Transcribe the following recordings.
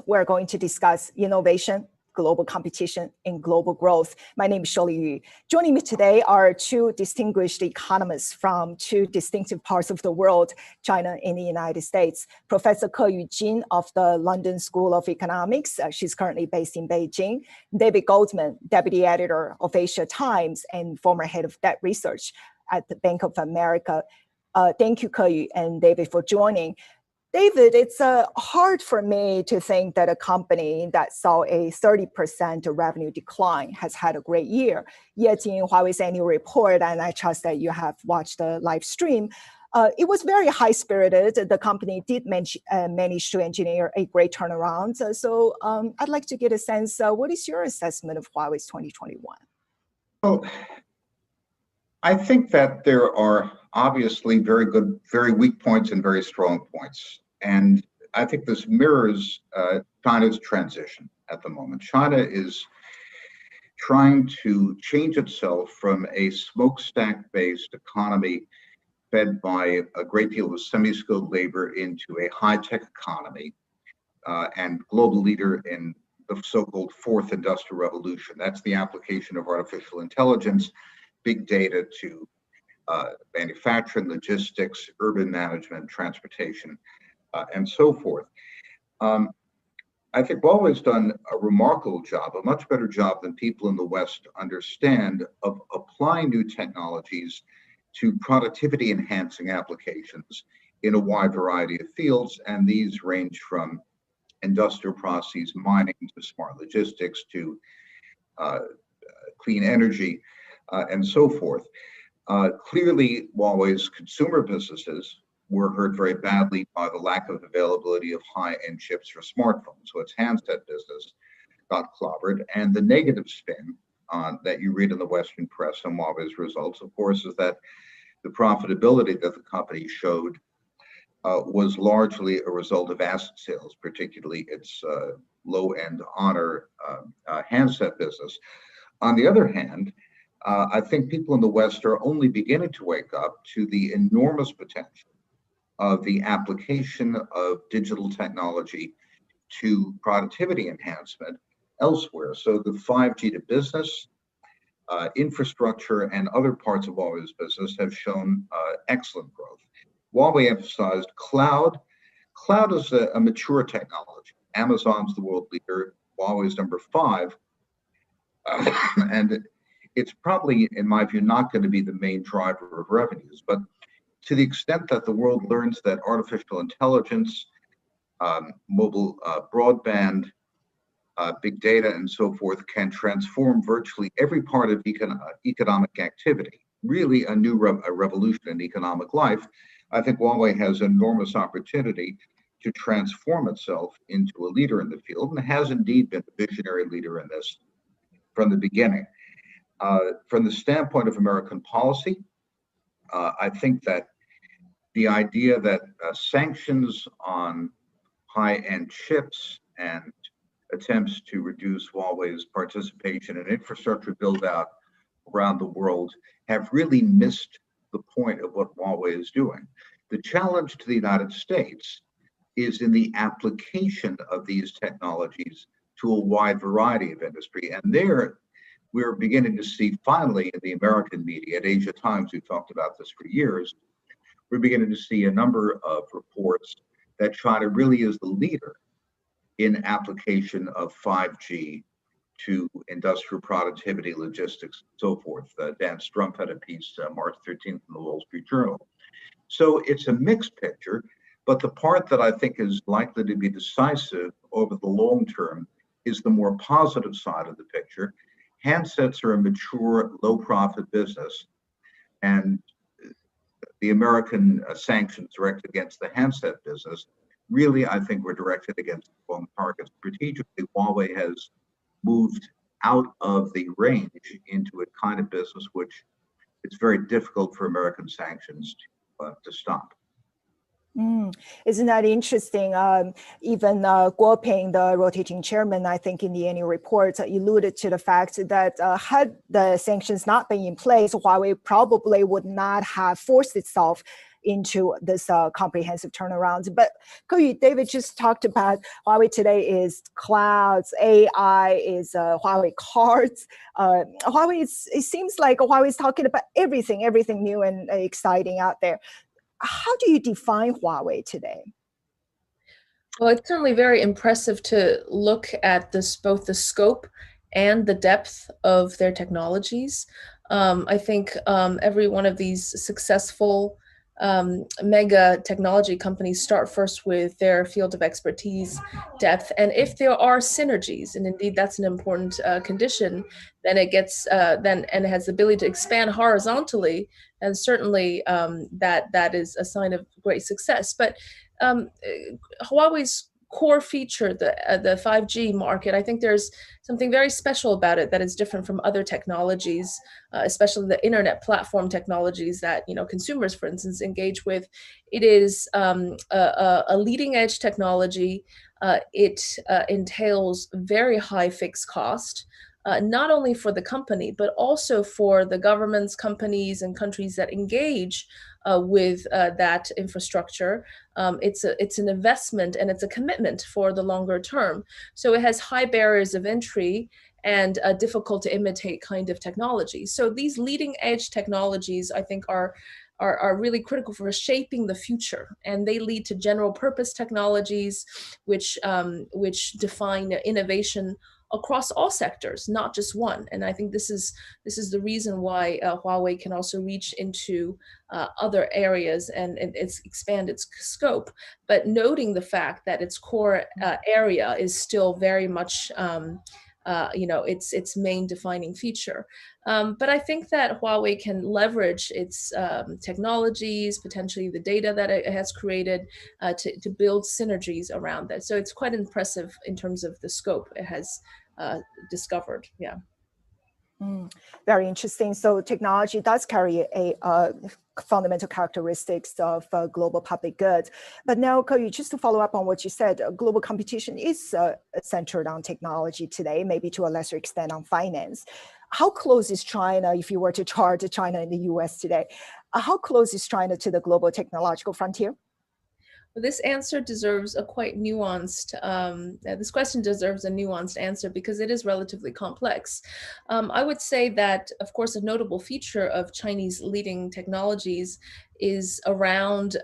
we're going to discuss innovation, global competition, and global growth. My name is Shirley Yu. Joining me today are two distinguished economists from two distinctive parts of the world, China and the United States. Professor Ke Yu-jin of the London School of Economics. She's currently based in Beijing. David Goldman, deputy editor of Asia Times and former head of debt research at the Bank of America. Thank you, Ke Yu and David, for joining. David, it's hard for me to think that a company that saw a 30% revenue decline has had a great year. Yet in Huawei's annual report, and I trust that you have watched the live stream, it was very high-spirited. The company did manage to engineer a great turnaround. So I'd like to get a sense, what is your assessment of Huawei's 2021? Well, I think that there are obviously very good, very weak points and very strong points. And I think this mirrors China's transition at the moment. China is trying to change itself from a smokestack-based economy fed by a great deal of semi-skilled labor into a high-tech economy and global leader in the so-called fourth industrial revolution. That's the application of artificial intelligence, big data to manufacturing, logistics, urban management, transportation, and so forth. I think Huawei's done a remarkable job, a much better job than people in the West understand, of applying new technologies to productivity enhancing applications in a wide variety of fields. And these range from industrial processes, mining, to smart logistics, to clean energy, and so forth. Clearly, Huawei's consumer businesses were hurt very badly by the lack of availability of high-end chips for smartphones. So its handset business got clobbered. And the negative spin that you read in the Western press on Huawei's results, of course, is that the profitability that the company showed was largely a result of asset sales, particularly its low-end Honor handset business. On the other hand, I think people in the West are only beginning to wake up to the enormous potential of the application of digital technology to productivity enhancement elsewhere. So the 5G to business, infrastructure, and other parts of Huawei's business have shown excellent growth. Huawei emphasized cloud. Cloud is a mature technology. Amazon's the world leader. Huawei's number 5. And it's probably, in my view, not going to be the main driver of revenues. But to the extent that the world learns that artificial intelligence, mobile broadband, big data, and so forth can transform virtually every part of economic activity, really a new revolution in economic life, I think Huawei has enormous opportunity to transform itself into a leader in the field, and has indeed been a visionary leader in this from the beginning. From the standpoint of American policy, I think that the idea that sanctions on high-end chips and attempts to reduce Huawei's participation in infrastructure build-out around the world have really missed the point of what Huawei is doing. The challenge to the United States is in the application of these technologies to a wide variety of industry. And there, we're beginning to see finally in the American media, at Asia Times, we've talked about this for years, we're beginning to see a number of reports that China really is the leader in application of 5G to industrial productivity, logistics, and so forth. Dan Strumpf had a piece March 13th in the Wall Street Journal. So it's a mixed picture, but the part that I think is likely to be decisive over the long term is the more positive side of the picture. Handsets are a mature, low-profit business, and the American sanctions directed against the handset business really, I think, were directed against the wrong targets. Strategically, Huawei has moved out of the range into a kind of business which it's very difficult for American sanctions to stop. Isn't that interesting? Even Guo Ping, the rotating chairman, I think in the annual report, alluded to the fact that had the sanctions not been in place, Huawei probably would not have forced itself into this comprehensive turnaround. But David just talked about Huawei today is clouds, AI is Huawei cards. Huawei it seems like Huawei is talking about everything new and exciting out there. How do you define Huawei today? Well, it's certainly very impressive to look at this, both the scope and the depth of their technologies. I think every one of these successful mega technology companies start first with their field of expertise, depth, and if there are synergies, and indeed that's an important condition, then it gets and it has the ability to expand horizontally, and certainly that is a sign of great success. But Huawei's core feature, the 5G market, I think there's something very special about it that is different from other technologies, especially the internet platform technologies that consumers, for instance, engage with. It is a leading edge technology. It entails very high fixed cost. Not only for the company, but also for the governments, companies, and countries that engage with that infrastructure. It's an investment and it's a commitment for the longer term. So it has high barriers of entry and difficult to imitate kind of technology. So these leading edge technologies, I think, are really critical for shaping the future, and they lead to general purpose technologies, which define innovation across all sectors, not just one. And I think this is the reason why Huawei can also reach into other areas and it's expand its scope, but noting the fact that its core area is still very much its main defining feature. But I think that Huawei can leverage its technologies, potentially the data that it has created, to build synergies around that. So it's quite impressive in terms of the scope it has discovered. Yeah. Very interesting. So technology does carry a fundamental characteristics of global public good. But now, Ke, just to follow up on what you said, global competition is centered on technology today, maybe to a lesser extent on finance. How close is China, if you were to chart China and the US today, how close is China to the global technological frontier? This answer deserves a quite nuanced, this question deserves a nuanced answer because it is relatively complex. I would say that, of course, a notable feature of Chinese leading technologies is around,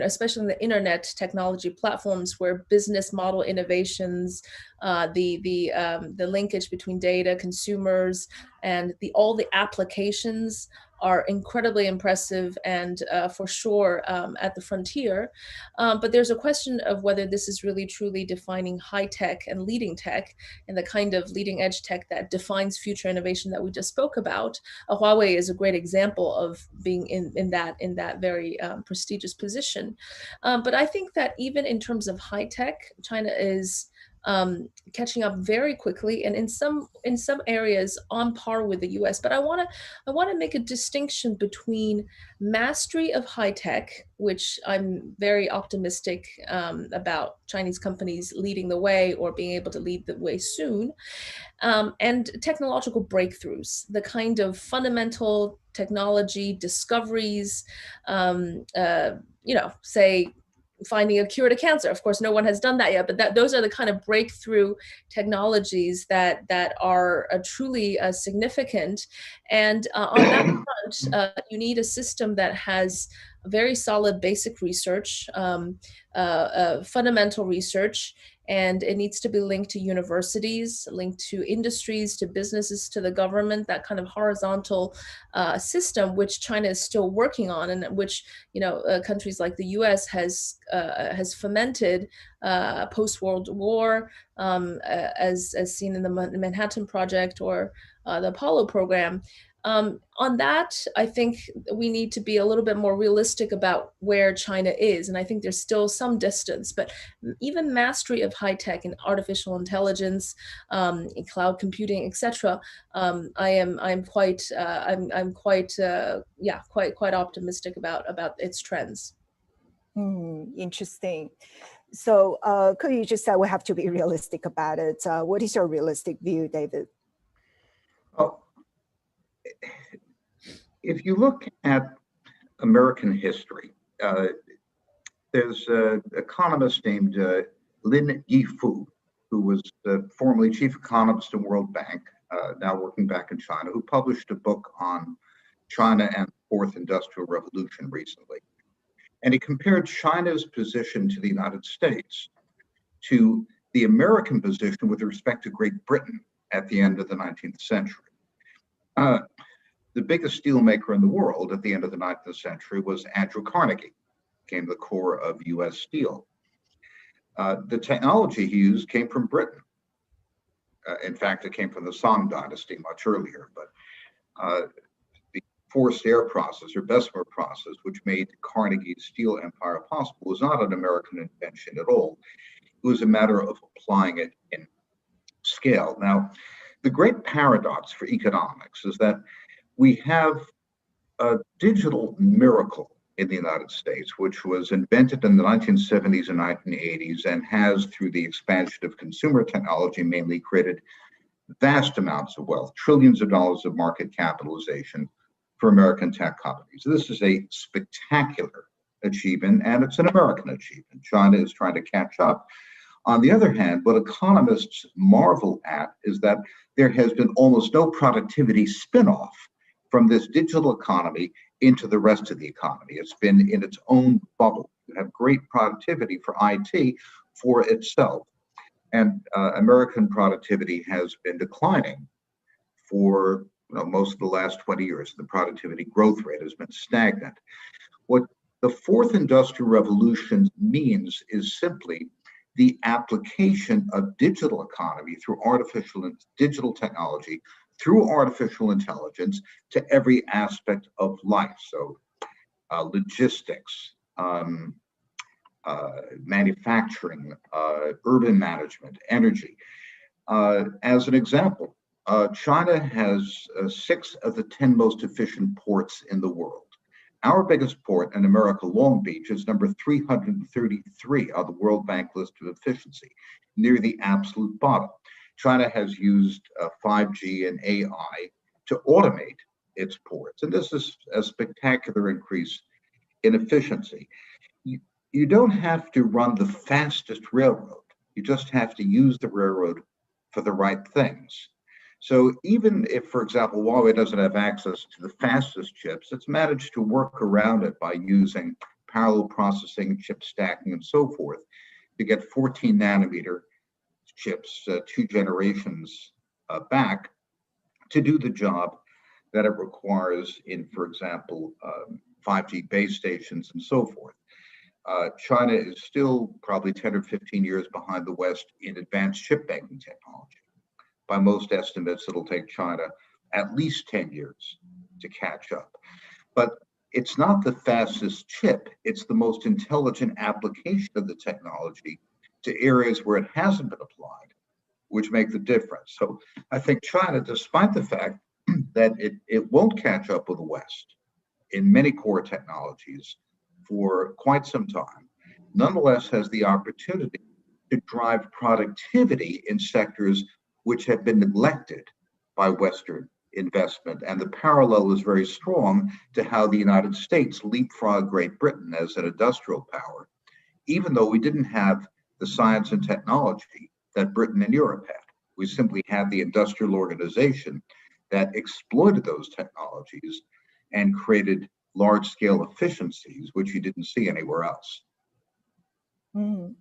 especially in the internet technology platforms where business model innovations, the linkage between data, consumers, and all the applications are incredibly impressive and for sure at the frontier. But there's a question of whether this is really truly defining high tech and leading tech and the kind of leading edge tech that defines future innovation that we just spoke about. Huawei is a great example of being in that very prestigious position. But I think that even in terms of high tech, China is catching up very quickly, and in some areas on par with the U.S. But I want to make a distinction between mastery of high tech, which I'm very optimistic about Chinese companies leading the way or being able to lead the way soon, and technological breakthroughs, the kind of fundamental technology discoveries, say, finding a cure to cancer. Of course, no one has done that yet, but those are the kind of breakthrough technologies that are truly significant. And on that front, you need a system that has very solid basic research, fundamental research, and it needs to be linked to universities, linked to industries, to businesses, to the government, that kind of horizontal system, which China is still working on, and which countries like the U.S. has fomented post-World War, as seen in the Manhattan Project or the Apollo program. On that, I think we need to be a little bit more realistic about where China is. And I think there's still some distance, but even mastery of high tech and artificial intelligence, cloud computing, etc. I'm quite optimistic about its trends. Interesting. So you just said we have to be realistic about it. What is your realistic view, David? Oh, if you look at American history, there's an economist named Lin Yifu, who was formerly chief economist in World Bank, now working back in China, who published a book on China and the Fourth Industrial Revolution recently. And he compared China's position to the United States to the American position with respect to Great Britain at the end of the 19th century. The biggest steelmaker in the world at the end of the 19th century was Andrew Carnegie, became the core of US Steel. The technology he used came from Britain. In fact, it came from the Song dynasty much earlier, but the forced air process or Bessemer process, which made Carnegie's steel empire possible, was not an American invention at all. It was a matter of applying it in scale. Now, the great paradox for economics is that we have a digital miracle in the United States, which was invented in the 1970s and 1980s and has, through the expansion of consumer technology, mainly created vast amounts of wealth, trillions of dollars of market capitalization for American tech companies. This is a spectacular achievement, and it's an American achievement. China is trying to catch up. On the other hand, what economists marvel at is that there has been almost no productivity spinoff from this digital economy into the rest of the economy. It's been in its own bubble. You have great productivity for IT for itself. And American productivity has been declining for most of the last 20 years. The productivity growth rate has been stagnant. What the fourth industrial revolution means is simply the application of digital economy through artificial and digital technology, through artificial intelligence to every aspect of life. So logistics, manufacturing, urban management, energy. As an example, China has 6 of the 10 most efficient ports in the world. Our biggest port in America, Long Beach, is number 333 on the World Bank list of efficiency, near the absolute bottom. China has used 5G and AI to automate its ports, and this is a spectacular increase in efficiency. You don't have to run the fastest railroad. You just have to use the railroad for the right things. So even if, for example, Huawei doesn't have access to the fastest chips, it's managed to work around it by using parallel processing, chip stacking, and so forth to get 14 nanometer chips 2 generations back to do the job that it requires in, for example, 5G base stations and so forth. China is still probably 10 or 15 years behind the West in advanced chip making technology. By most estimates, it'll take China at least 10 years to catch up. But it's not the fastest chip, it's the most intelligent application of the technology to areas where it hasn't been applied, which make the difference. So I think China, despite the fact that it won't catch up with the West in many core technologies for quite some time, nonetheless has the opportunity to drive productivity in sectors which have been neglected by Western investment. And the parallel is very strong to how the United States leapfrogged Great Britain as an industrial power, even though we didn't have the science and technology that Britain and Europe had. We simply had the industrial organization that exploited those technologies and created large-scale efficiencies, which you didn't see anywhere else. Mm.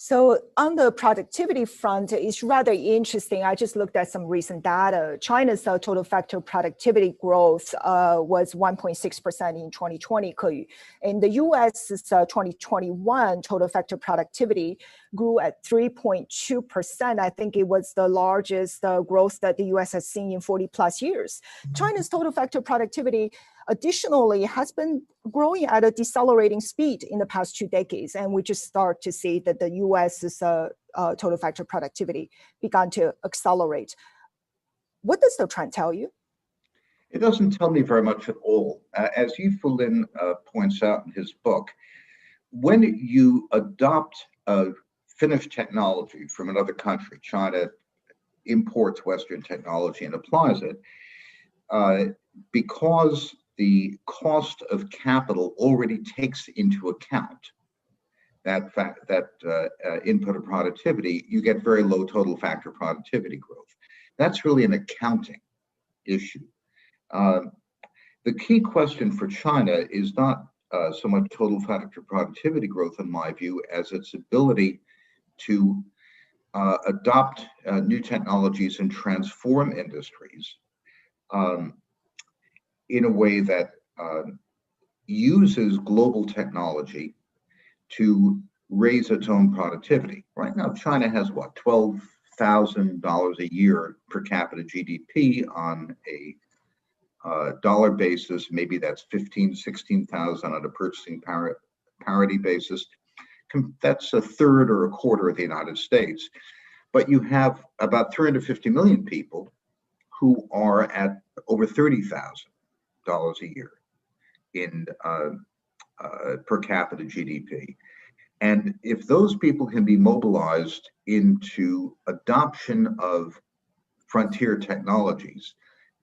So on the productivity front, it's rather interesting. I just looked at some recent data. China's total factor productivity growth was 1.6% in 2020. In the US's 2021 total factor productivity grew at 3.2%. I think it was the largest growth that the US has seen in 40 plus years. China's total factor productivity additionally has been growing at a decelerating speed in the past 2 decades. And we just start to see that the US's total factor productivity began to accelerate. What does the trend tell you? It doesn't tell me very much at all. As Yifu Lin points out in his book, when you adopt a finished technology from another country, China imports Western technology and applies it, because the cost of capital already takes into account that fact, that input of productivity, you get very low total factor productivity growth. That's really an accounting issue. The key question for China is not so much total factor productivity growth, in my view, as its ability to adopt new technologies and transform industries in a way that uses global technology to raise its own productivity. Right now, China has what, $12,000 a year per capita GDP on a dollar basis. Maybe that's 15, 16,000 on a purchasing parity basis. That's a third or a quarter of the United States. But you have about 350 million people who are at over $30,000 a year in per capita GDP. And if those people can be mobilized into adoption of frontier technologies,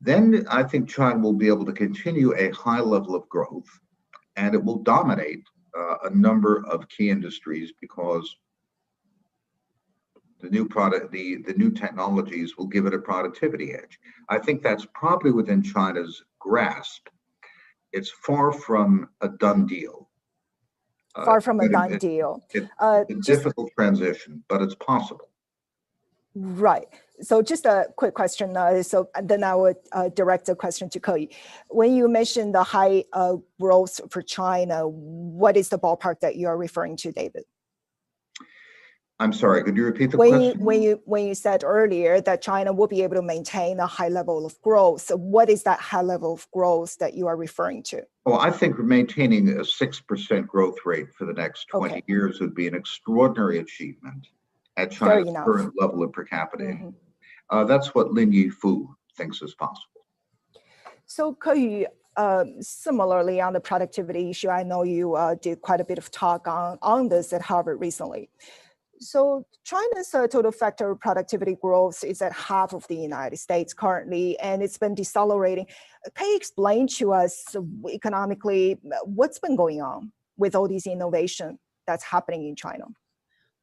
then I think China will be able to continue a high level of growth, and it will dominate a number of key industries because the new technologies will give it a productivity edge. I think that's probably within China's grasp. It's far from a done deal. Far from a done deal. It's a difficult transition, but it's possible. Right. So just a quick question. So then I would direct a question to Ke. When you mentioned the high growth for China, what is the ballpark that you are referring to, David? I'm sorry, could you repeat the question? When you said earlier that China will be able to maintain a high level of growth, so what is that high level of growth that you are referring to? Well, I think maintaining a 6% growth rate for the next 20 years would be an extraordinary achievement at China's current level of per capita. Mm-hmm. That's what Lin Yifu thinks is possible. So Ke, similarly on the productivity issue, I know you did quite a bit of talk on this at Harvard recently. So China's total factor productivity growth is at half of the United States currently, and it's been decelerating. Can you explain to us economically what's been going on with all these innovation that's happening in China?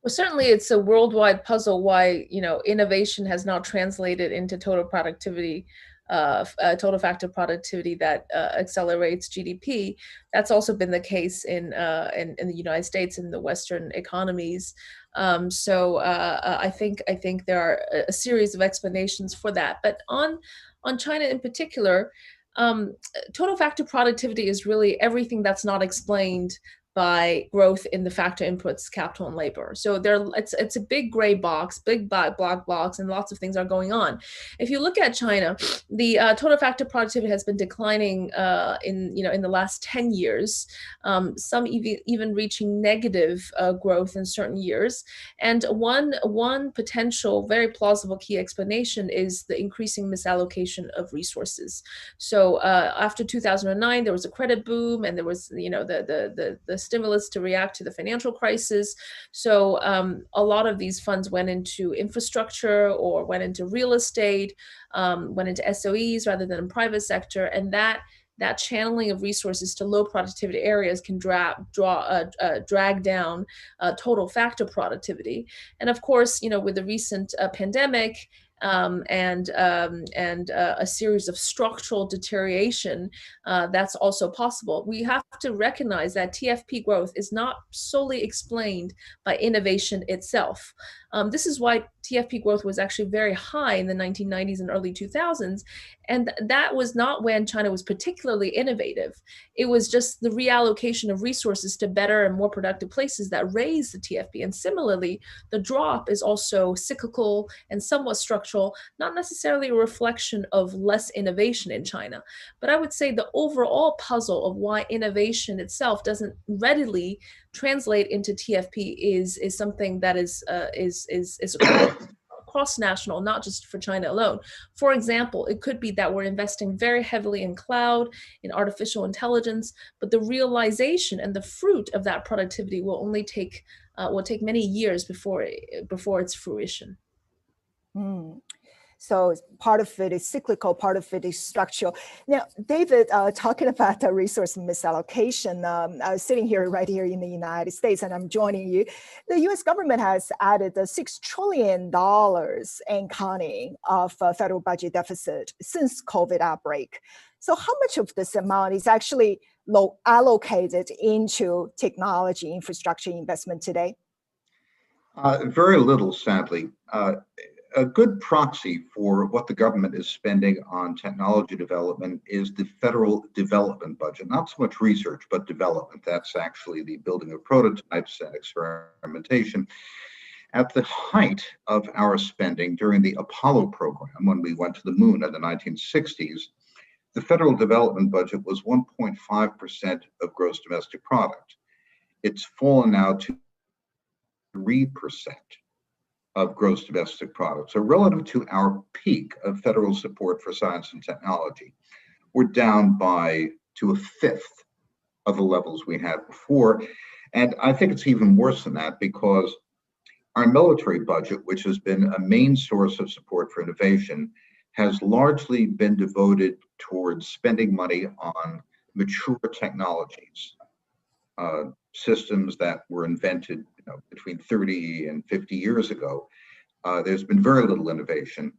Well, certainly it's a worldwide puzzle why, innovation has not translated into total productivity, total factor productivity that accelerates GDP. That's also been the case in the United States and the Western economies. So I think there are a series of explanations for that. But on China in particular, total factor productivity is really everything that's not explained by growth in the factor inputs, capital and labor. So it's a big gray box, big black box, and lots of things are going on. If you look at China, the total factor productivity has been declining in the last 10 years, some even reaching negative growth in certain years. And one potential, very plausible key explanation is the increasing misallocation of resources. So after 2009, there was a credit boom, and there was the stimulus to react to the financial crisis. So a lot of these funds went into infrastructure or went into real estate, went into SOEs rather than in private sector. And that channeling of resources to low productivity areas can drag down total factor productivity. And of course, with the recent pandemic, and a series of structural deterioration, that's also possible. We have to recognize that TFP growth is not solely explained by innovation itself. This is why TFP growth was actually very high in the 1990s and early 2000s. And that was not when China was particularly innovative. It was just the reallocation of resources to better and more productive places that raised the TFP. And similarly, the drop is also cyclical and somewhat structural, not necessarily a reflection of less innovation in China. But I would say the overall puzzle of why innovation itself doesn't readily translate into TFP is something that is cross-national, not just for China alone. For example, it could be that we're investing very heavily in cloud, in artificial intelligence, but the realization and the fruit of that productivity will only take many years before its fruition. So part of it is cyclical, part of it is structural. Now, David, talking about the resource misallocation, I was sitting here right here in the United States, and I'm joining you. The U.S. government has added $6 trillion and counting of federal budget deficit since COVID outbreak. So how much of this amount is actually allocated into technology infrastructure investment today? Very little, sadly. A good proxy for what the government is spending on technology development is the federal development budget, not so much research, but development. That's actually the building of prototypes and experimentation. At the height of our spending during the Apollo program, when we went to the moon in the 1960s, the federal development budget was 1.5% of gross domestic product. It's fallen now to 3% of gross domestic product. So relative to our peak of federal support for science and technology, we're down to a fifth of the levels we had before. And I think it's even worse than that, because our military budget, which has been a main source of support for innovation, has largely been devoted towards spending money on mature technologies, systems that were invented between 30 and 50 years ago. There's been very little innovation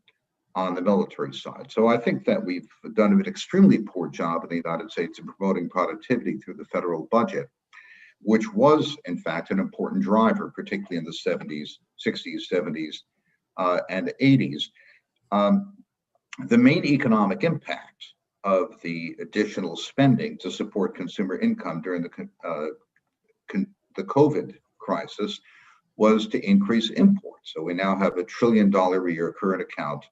on the military side. So I think that we've done an extremely poor job in the United States in promoting productivity through the federal budget, which was, in fact, an important driver, particularly in the 70s, 60s, 70s, and 80s. The main economic impact of the additional spending to support consumer income during the COVID crisis was to increase imports. So we now have $1 trillion a year current account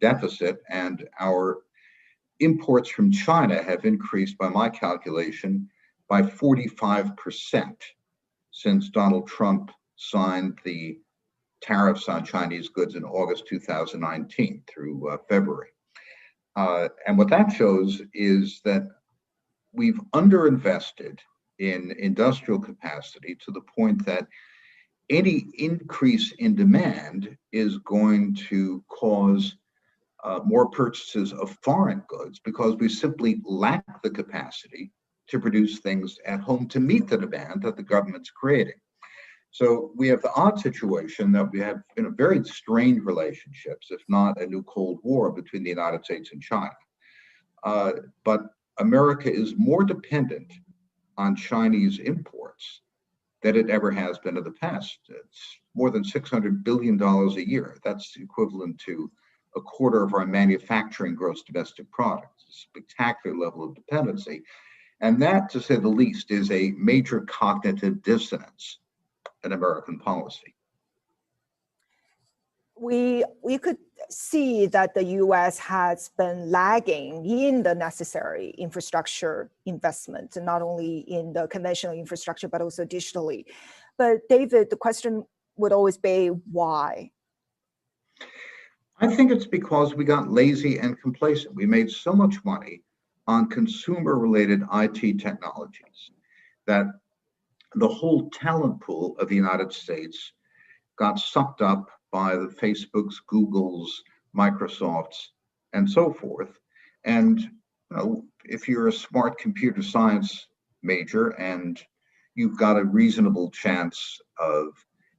deficit, and our imports from China have increased, by my calculation, by 45% since Donald Trump signed the tariffs on Chinese goods in August 2019 through February. And what that shows is that we've underinvested in industrial capacity to the point that any increase in demand is going to cause more purchases of foreign goods, because we simply lack the capacity to produce things at home to meet the demand that the government's creating. So we have the odd situation that we have very strained relationships, if not a new Cold War, between the United States and China. But America is more dependent on Chinese imports than it ever has been in the past. It's more than $600 billion a year. That's equivalent to a quarter of our manufacturing gross domestic product. It's a spectacular level of dependency. And that, to say the least, is a major cognitive dissonance in American policy. We could see that the US has been lagging in the necessary infrastructure investment, not only in the conventional infrastructure, but also digitally. But David, the question would always be why? I think it's because we got lazy and complacent. We made so much money on consumer-related IT technologies that the whole talent pool of the United States got sucked up by the Facebooks, Googles, Microsofts, and so forth. And if you're a smart computer science major and you've got a reasonable chance of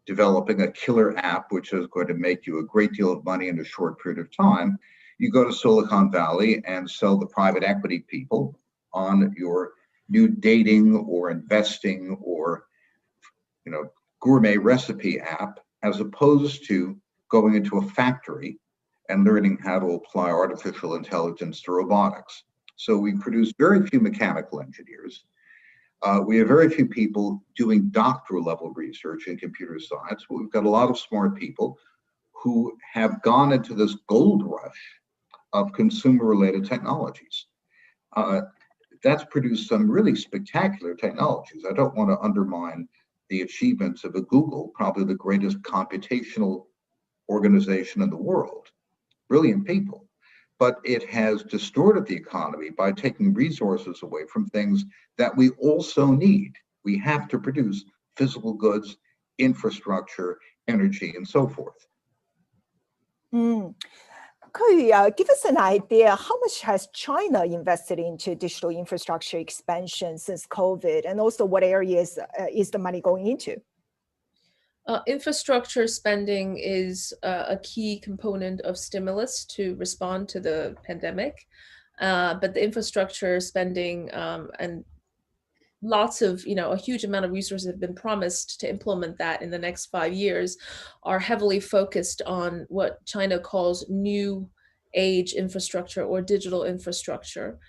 developing a killer app which is going to make you a great deal of money in a short period of time, you go to Silicon Valley and sell the private equity people on your new dating or investing or gourmet recipe app, as opposed to going into a factory and learning how to apply artificial intelligence to robotics. So we produce very few mechanical engineers. We have very few people doing doctoral level research in computer science, but we've got a lot of smart people who have gone into this gold rush of consumer related technologies. That's produced some really spectacular technologies. I don't want to undermine the achievements of a Google, probably the greatest computational organization in the world. Brilliant people. But it has distorted the economy by taking resources away from things that we also need. We have to produce physical goods, infrastructure, energy, and so forth. Mm. Could you give us an idea how much has China invested into digital infrastructure expansion since COVID, and also what areas is the money going into? Infrastructure spending is a key component of stimulus to respond to the pandemic. But the infrastructure spending and lots of, a huge amount of resources have been promised to implement that in the next 5 years, are heavily focused on what China calls new age infrastructure or digital infrastructure,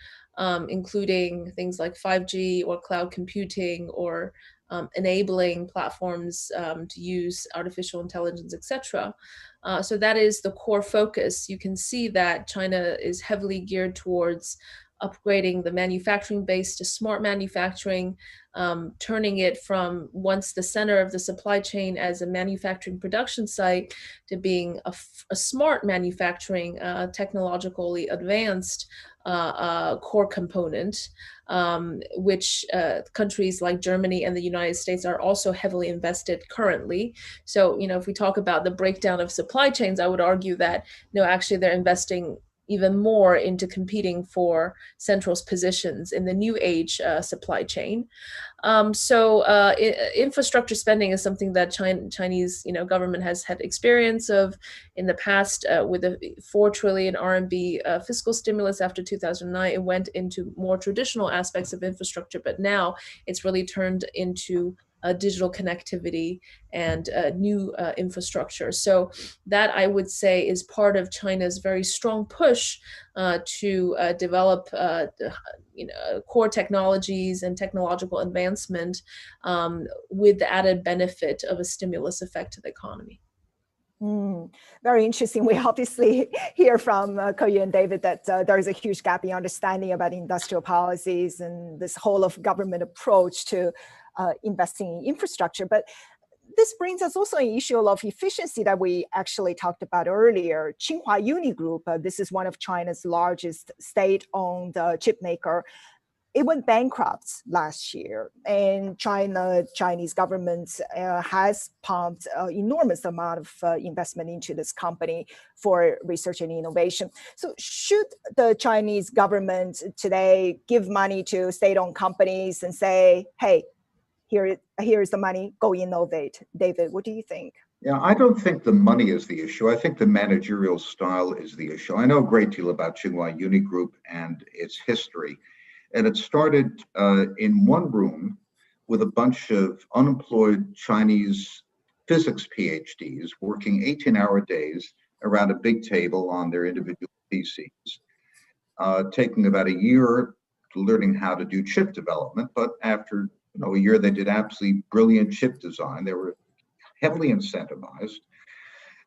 including things like 5G or cloud computing or enabling platforms to use artificial intelligence, etc. So that is the core focus. You can see that China is heavily geared towards upgrading the manufacturing base to smart manufacturing, turning it from once the center of the supply chain as a manufacturing production site to being a smart manufacturing, technologically advanced core component, which countries like Germany and the United States are also heavily invested currently. So, if we talk about the breakdown of supply chains, I would argue that, actually they're investing even more into competing for central positions in the new age supply chain. So infrastructure spending is something that Chinese government has had experience of in the past with a 4 trillion RMB fiscal stimulus after 2009. It went into more traditional aspects of infrastructure, but now it's really turned into digital connectivity and new infrastructure. So that, I would say, is part of China's very strong push to develop core technologies and technological advancement, with the added benefit of a stimulus effect to the economy. Very interesting. We obviously hear from Ke and David that there is a huge gap in understanding about industrial policies and this whole of government approach to investing in infrastructure. But this brings us also an issue of efficiency that we actually talked about earlier. Tsinghua Uni Group, this is one of China's largest state-owned chip maker. It went bankrupt last year, and Chinese government has pumped an enormous amount of investment into this company for research and innovation. So should the Chinese government today give money to state-owned companies and say, hey, here's the money, go innovate? David, what do you think? Yeah, I don't think the money is the issue. I think the managerial style is the issue. I know a great deal about Tsinghua Uni Group and its history. And it started in one room with a bunch of unemployed Chinese physics PhDs working 18-hour days around a big table on their individual PCs, taking about a year learning how to do chip development. But after a year, they did absolutely brilliant chip design. They were heavily incentivized.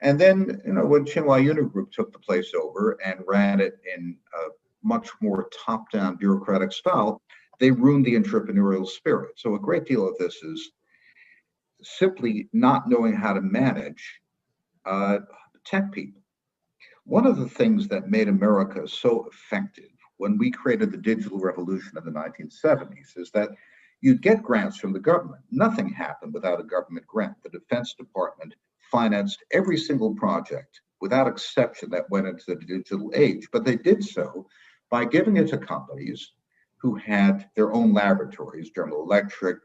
And then, when Tsinghua Uni Group took the place over and ran it in much more top-down bureaucratic style, they ruined the entrepreneurial spirit. So a great deal of this is simply not knowing how to manage tech people. One of the things that made America so effective when we created the digital revolution in the 1970s is that you'd get grants from the government. Nothing happened without a government grant. The Defense Department financed every single project without exception that went into the digital age, but they did so by giving it to companies who had their own laboratories, General Electric,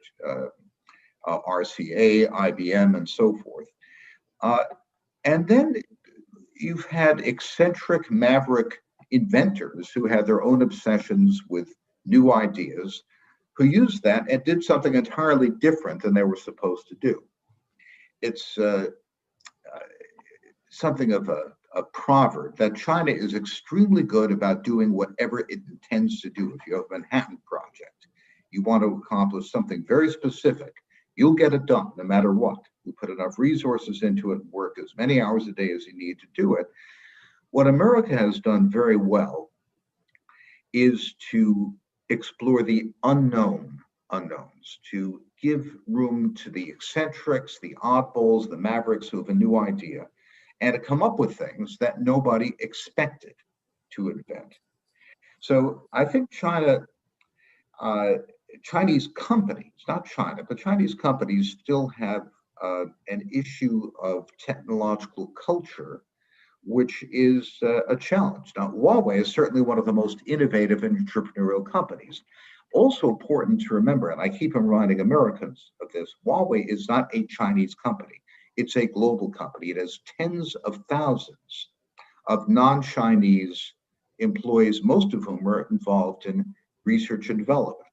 RCA, IBM, and so forth. And then you've had eccentric, maverick inventors who had their own obsessions with new ideas, who used that and did something entirely different than they were supposed to do. It's something of a proverb that China is extremely good about doing whatever it intends to do. If you have a Manhattan Project, you want to accomplish something very specific, you'll get it done no matter what. You put enough resources into it, work as many hours a day as you need to do it. What America has done very well is to explore the unknowns, to give room to the eccentrics, the oddballs, the mavericks who have a new idea, and to come up with things that nobody expected to invent. So I think Chinese companies, not China, but Chinese companies still have an issue of technological culture which is a challenge. Now, Huawei is certainly one of the most innovative and entrepreneurial companies. Also important to remember, and I keep reminding Americans of this, Huawei is not a Chinese company. It's a global company. It has tens of thousands of non-Chinese employees, most of whom are involved in research and development.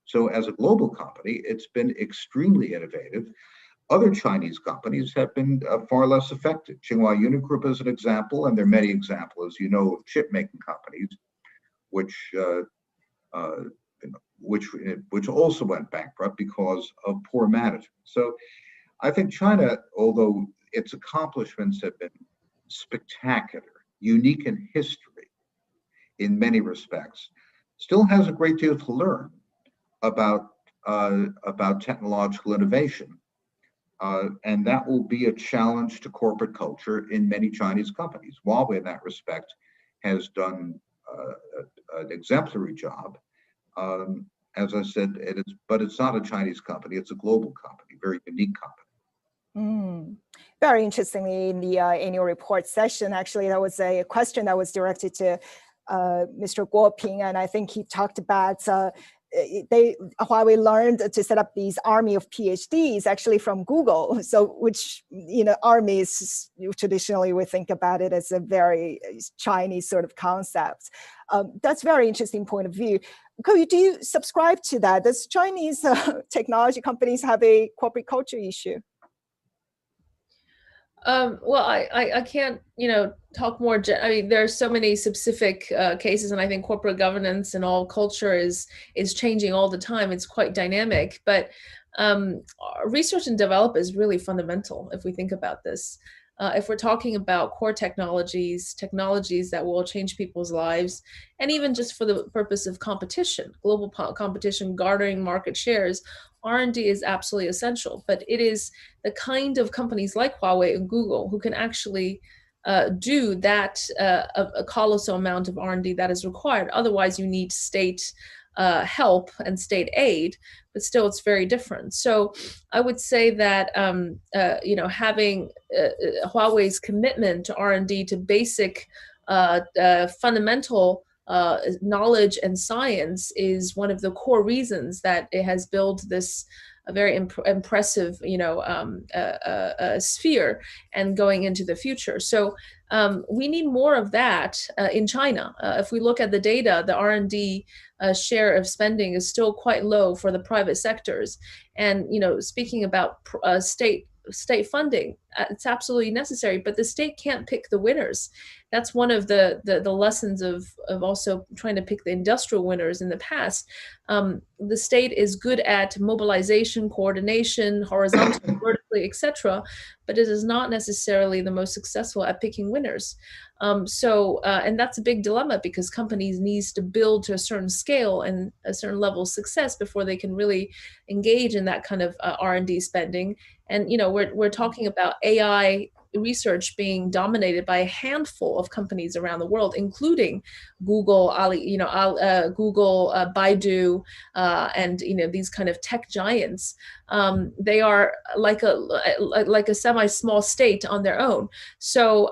So as a global company, it's been extremely innovative. Other Chinese companies have been far less effective. Tsinghua Unit Group is an example, and there are many examples, as you know, of chip-making companies, which also went bankrupt because of poor management. So I think China, although its accomplishments have been spectacular, unique in history in many respects, still has a great deal to learn about technological innovation. And that will be a challenge to corporate culture in many Chinese companies. Huawei, in that respect, has done an exemplary job. As I said, but it's not a Chinese company, it's a global company, very unique company. Very interestingly, in the annual report session, actually, that was a question that was directed to Mr. Guo Ping, and I think he talked about Huawei learned to set up these army of PhDs actually from Google. So, which, armies, traditionally we think about it as a very Chinese sort of concept. That's a very interesting point of view. Do you subscribe to that? Does Chinese technology companies have a corporate culture issue? Well, I can't, talk more. I mean, there are so many specific cases, and I think corporate governance and all culture is changing all the time. It's quite dynamic, but research and develop is really fundamental if we think about this. If we're talking about core technologies that will change people's lives, and even just for the purpose of competition, global competition, garnering market shares, R&D is absolutely essential. But it is the kind of companies like Huawei and Google who can actually do that, a colossal amount of R&D that is required. Otherwise, you need state help and state aid, but still it's very different. So I would say that, having Huawei's commitment to R&D, to basic fundamental knowledge and science is one of the core reasons that it has built this a very impressive, sphere and going into the future. So we need more of that in China. If we look at the data, the R&D share of spending is still quite low for the private sectors. And, speaking about state funding, it's absolutely necessary, but the state can't pick the winners. That's one of the lessons of also trying to pick the industrial winners in the past. The state is good at mobilization, coordination, horizontally, vertically, etc., but it is not necessarily the most successful at picking winners. And that's a big dilemma, because companies need to build to a certain scale and a certain level of success before they can really engage in that kind of R&D spending. And we're talking about AI research being dominated by a handful of companies around the world, including Google, Google, Baidu, and these kind of tech giants. They are like a semi-small state on their own. So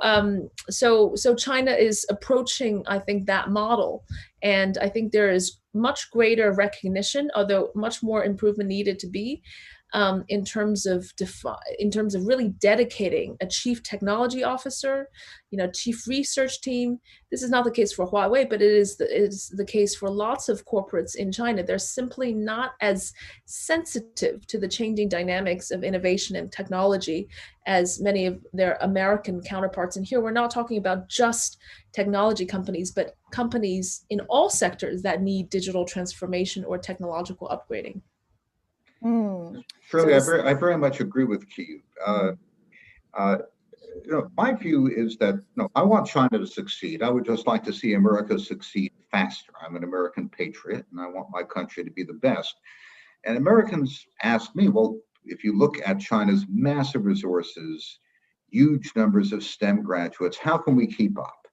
China is approaching, I think, that model, and I think there is much greater recognition, although much more improvement needed to be. In terms of really dedicating a chief technology officer, chief research team. This is not the case for Huawei, but it is the case for lots of corporates in China. They're simply not as sensitive to the changing dynamics of innovation and technology as many of their American counterparts. And here we're not talking about just technology companies, but companies in all sectors that need digital transformation or technological upgrading. Shirley, I very much agree with Ki. My view is that I want China to succeed. I would just like to see America succeed faster. I'm an American patriot, and I want my country to be the best. And Americans ask me, well, if you look at China's massive resources, huge numbers of STEM graduates, how can we keep up?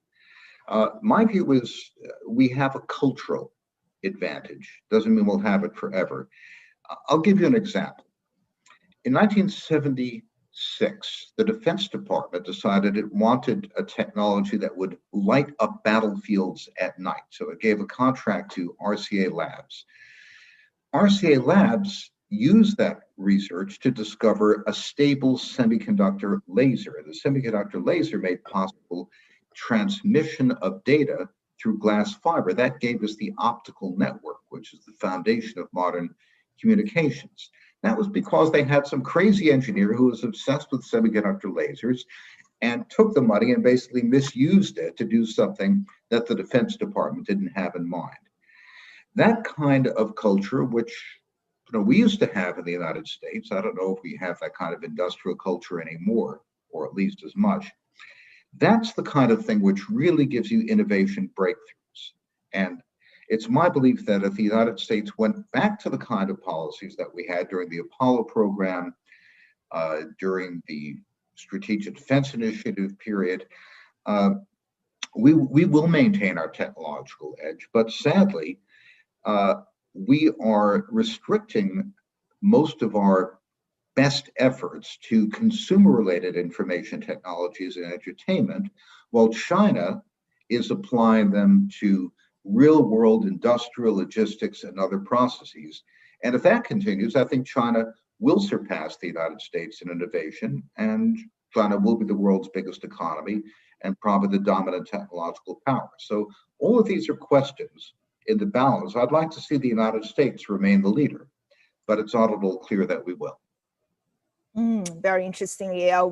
My view is we have a cultural advantage. Doesn't mean we'll have it forever. I'll give you an example. In 1976, the Defense Department decided it wanted a technology that would light up battlefields at night. So it gave a contract to RCA Labs. RCA Labs used that research to discover a stable semiconductor laser. The semiconductor laser made possible transmission of data through glass fiber. That gave us the optical network, which is the foundation of modern communications. That was because they had some crazy engineer who was obsessed with semiconductor lasers and took the money and basically misused it to do something that the Defense Department didn't have in mind. That kind of culture, which we used to have in the United States, I don't know if we have that kind of industrial culture anymore, or at least as much. That's the kind of thing which really gives you innovation breakthroughs. And it's my belief that if the United States went back to the kind of policies that we had during the Apollo program, during the Strategic Defense Initiative period, we will maintain our technological edge. But sadly, we are restricting most of our best efforts to consumer-related information technologies and entertainment, while China is applying them to real-world industrial logistics and other processes. And if that continues, I think China will surpass the United States in innovation, and China will be the world's biggest economy and probably the dominant technological power. So all of these are questions in the balance. I'd like to see the United States remain the leader, but it's not at all clear that we will. Very interesting. Yeah,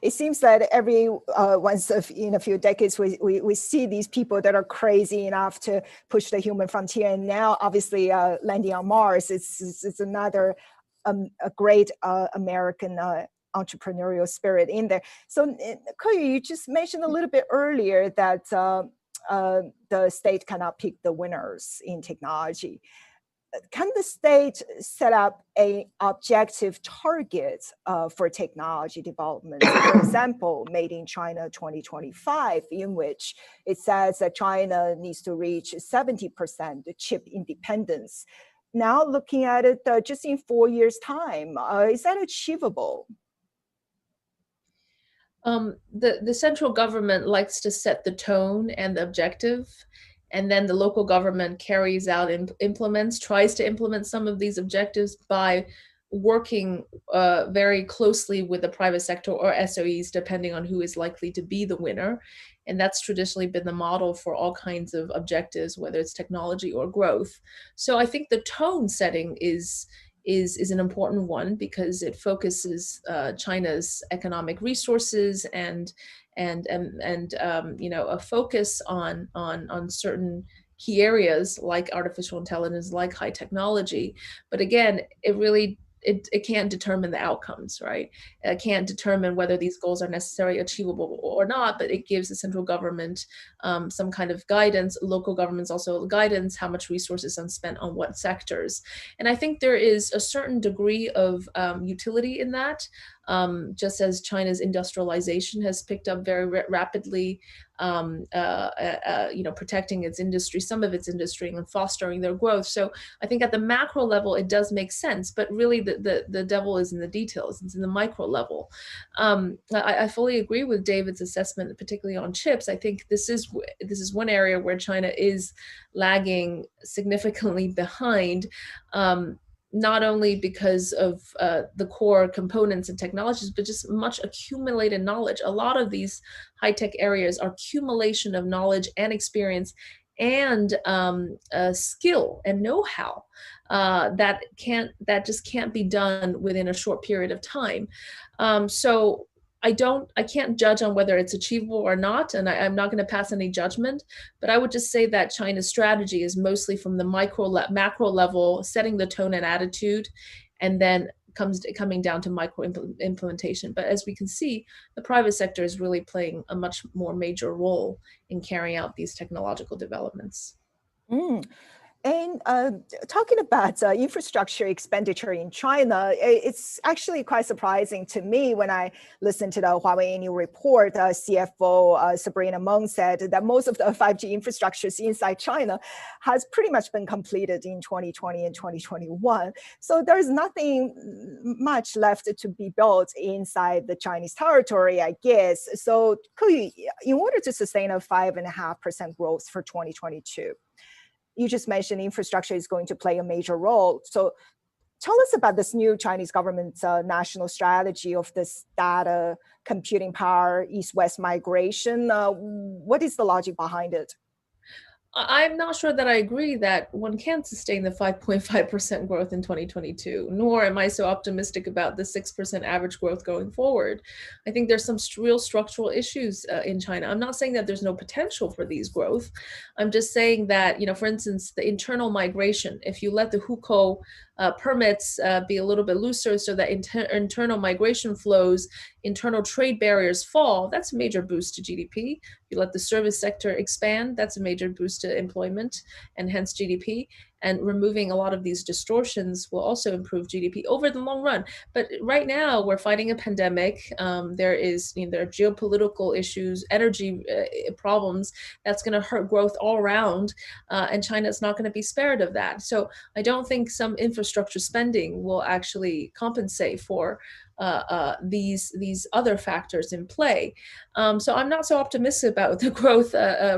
it seems that every once in a few decades, we see these people that are crazy enough to push the human frontier. And now, obviously, landing on Mars is another a great American entrepreneurial spirit in there. So, Ke, you just mentioned a little bit earlier that the state cannot pick the winners in technology. Can the state set up an objective target for technology development? For example, Made in China 2025, in which it says that China needs to reach 70% chip independence. Now looking at it just in 4 years' time, is that achievable? The central government likes to set the tone and the objective, and then the local government carries out and tries to implement some of these objectives by working very closely with the private sector or SOEs, depending on who is likely to be the winner. And that's traditionally been the model for all kinds of objectives, whether it's technology or growth. So I think the tone setting is an important one, because it focuses China's economic resources and a focus on certain key areas like artificial intelligence, like high technology. But again, it can't determine the outcomes, right? It can't determine whether these goals are necessarily achievable or not, but it gives the central government some kind of guidance, local governments also guidance, how much resources are spent on what sectors. And I think there is a certain degree of utility in that, just as China's industrialization has picked up very rapidly, protecting its industry, some of its industry, and fostering their growth. So I think at the macro level, it does make sense, but really the devil is in the details. It's in the micro level. I fully agree with David's assessment, particularly on chips. I think this is one area where China is lagging significantly behind, not only because of the core components and technologies, but just much accumulated knowledge. A lot of these high-tech areas are accumulation of knowledge and experience and skill and know-how that just can't be done within a short period of time. So I can't judge on whether it's achievable or not, and I'm not going to pass any judgment, but I would just say that China's strategy is mostly from the macro level, setting the tone and attitude, and then coming down to micro implementation. But as we can see, the private sector is really playing a much more major role in carrying out these technological developments. And talking about infrastructure expenditure in China, it's actually quite surprising to me when I listened to the Huawei annual report. CFO Sabrina Meng said that most of the 5G infrastructures inside China has pretty much been completed in 2020 and 2021. So there's nothing much left to be built inside the Chinese territory, I guess. So in order to sustain a 5.5% growth for 2022, you just mentioned infrastructure is going to play a major role. So tell us about this new Chinese government's national strategy of this data computing power, east-west migration. What is the logic behind it? I'm not sure that I agree that one can sustain the 5.5% growth in 2022, nor am I so optimistic about the 6% average growth going forward. I think there's some real structural issues in China. I'm not saying that there's no potential for these growth. I'm just saying that, for instance, the internal migration, if you let the hukou permits be a little bit looser so that internal migration flows, internal trade barriers fall, that's a major boost to GDP. You let the service sector expand, that's a major boost to employment and hence GDP. And removing a lot of these distortions will also improve GDP over the long run. But right now, we're fighting a pandemic. There are geopolitical issues, energy problems that's going to hurt growth all around, and China is not going to be spared of that. So I don't think some infrastructure spending will actually compensate for these other factors in play. So I'm not so optimistic about the growth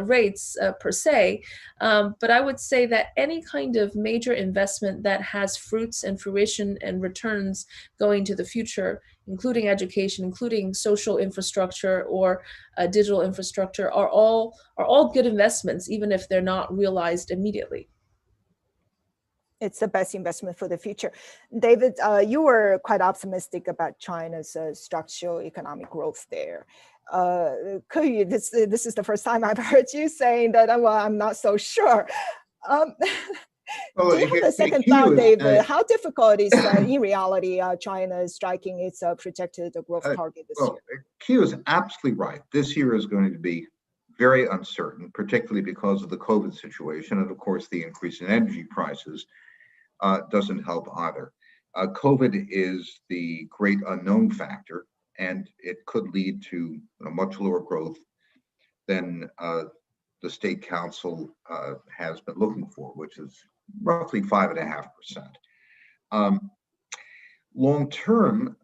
rates per se, but I would say that any kind of major investment that has fruits and fruition and returns going to the future, including education, including social infrastructure or digital infrastructure, are all good investments, even if they're not realized immediately. It's the best investment for the future. David, you were quite optimistic about China's structural economic growth there. This is the first time I've heard you saying that, well, I'm not so sure. Do you have a second thought, David? How difficult is in reality China is striking its projected growth target this year? Q is absolutely right. This year is going to be very uncertain, particularly because of the COVID situation. And of course, the increase in energy prices doesn't help either. COVID is the great unknown factor, and it could lead to much lower growth than the State Council has been looking for, which is roughly 5.5%. Long term,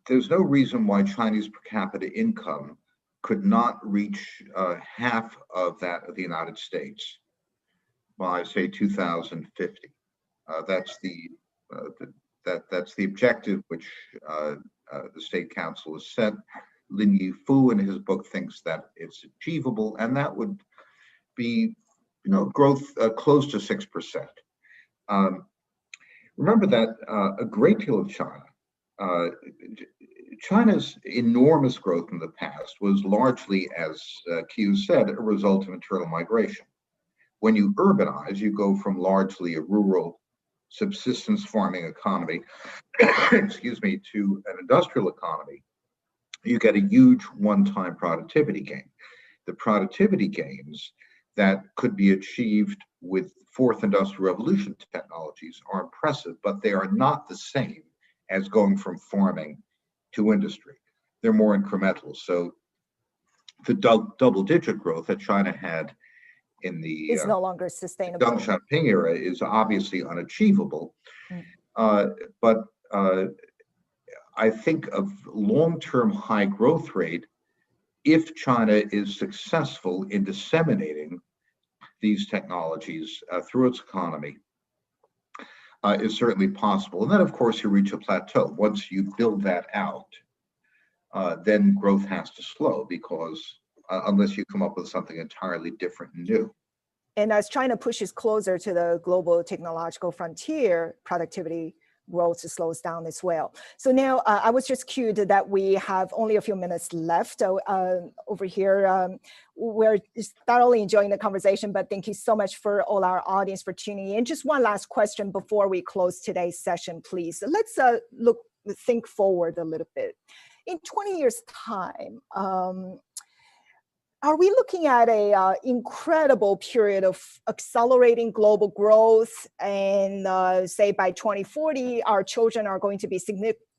there's no reason why Chinese per capita income could not reach half of that of the United States by, say, 2050. That's the objective which the State Council has set. Lin Yifu in his book thinks that it's achievable, and that would be, growth close to 6%. Remember that a great deal of China's enormous growth in the past was largely, as Q said, a result of internal migration. When you urbanize, you go from largely a rural subsistence farming economy, excuse me, to an industrial economy. You get a huge one-time productivity gain. The productivity gains that could be achieved with fourth industrial revolution technologies are impressive, but they are not the same as going from farming to industry. They're more incremental. So the double-digit growth that China had in the is no longer sustainable. Deng Xiaoping era is obviously unachievable, but I think of long-term high growth rate, if China is successful in disseminating these technologies through its economy, is certainly possible. And then, of course, you reach a plateau. Once you build that out, then growth has to slow because unless you come up with something entirely different and new. And as China pushes closer to the global technological frontier, productivity growth slows down as well. So now I was just cued that we have only a few minutes left over here. We're thoroughly enjoying the conversation, but thank you so much for all our audience for tuning in. Just one last question before we close today's session, please. Let's think forward a little bit. In 20 years' time, are we looking at a incredible period of accelerating global growth, and say by 2040, our children are going to be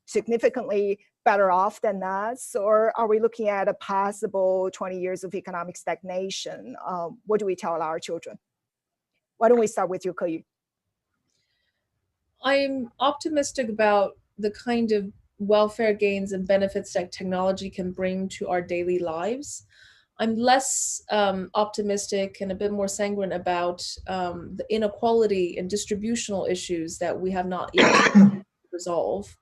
significantly better off than us? Or are we looking at a possible 20 years of economic stagnation? What do we tell our children? Why don't we start with you, Ke? I'm optimistic about the kind of welfare gains and benefits that technology can bring to our daily lives. I'm less optimistic and a bit more sanguine about the inequality and distributional issues that we have not yet resolved.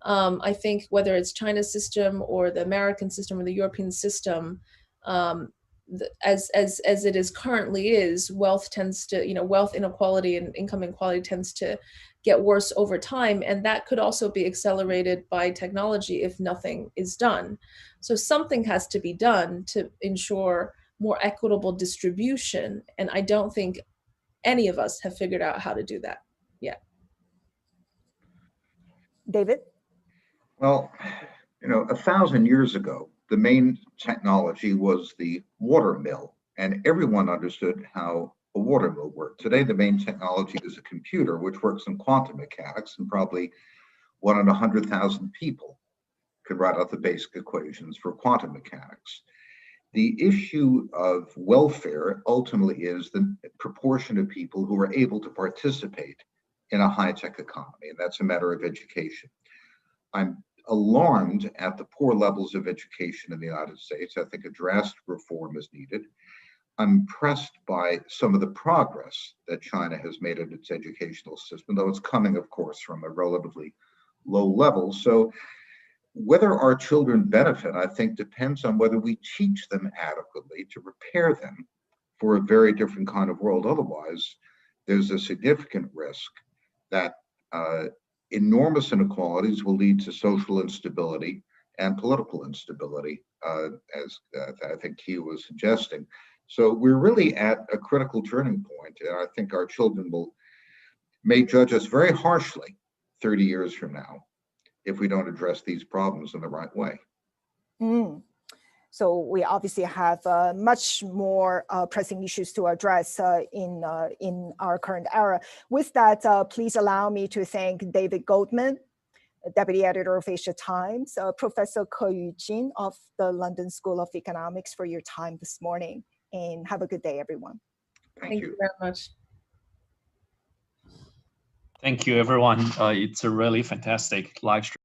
I think whether it's China's system or the American system or the European system, as it is currently is, wealth tends to, wealth inequality and income inequality tends to get worse over time, and that could also be accelerated by technology if nothing is done. So something has to be done to ensure more equitable distribution, and I don't think any of us have figured out how to do that yet. David? Well, 1,000 years ago, the main technology was the water mill, and everyone understood how a water mill worked. Today, the main technology is a computer, which works in quantum mechanics, and probably 1 in 100,000 people could write out the basic equations for quantum mechanics. The issue of welfare ultimately is the proportion of people who are able to participate in a high-tech economy, and that's a matter of education. I'm alarmed at the poor levels of education in the United States. I think a drastic reform is needed. I'm impressed by some of the progress that China has made in its educational system, though it's coming, of course, from a relatively low level. So whether our children benefit, I think, depends on whether we teach them adequately to prepare them for a very different kind of world. Otherwise, there's a significant risk that enormous inequalities will lead to social instability and political instability, as I think Ke was suggesting. So we're really at a critical turning point, and I think our children may judge us very harshly 30 years from now if we don't address these problems in the right way. So we obviously have much more pressing issues to address in our current era. With that, please allow me to thank David Goldman, Deputy Editor of Asia Times, Professor Ke Jin of the London School of Economics for your time this morning. And have a good day, everyone. Thank you very much. Thank you, everyone. It's a really fantastic live stream.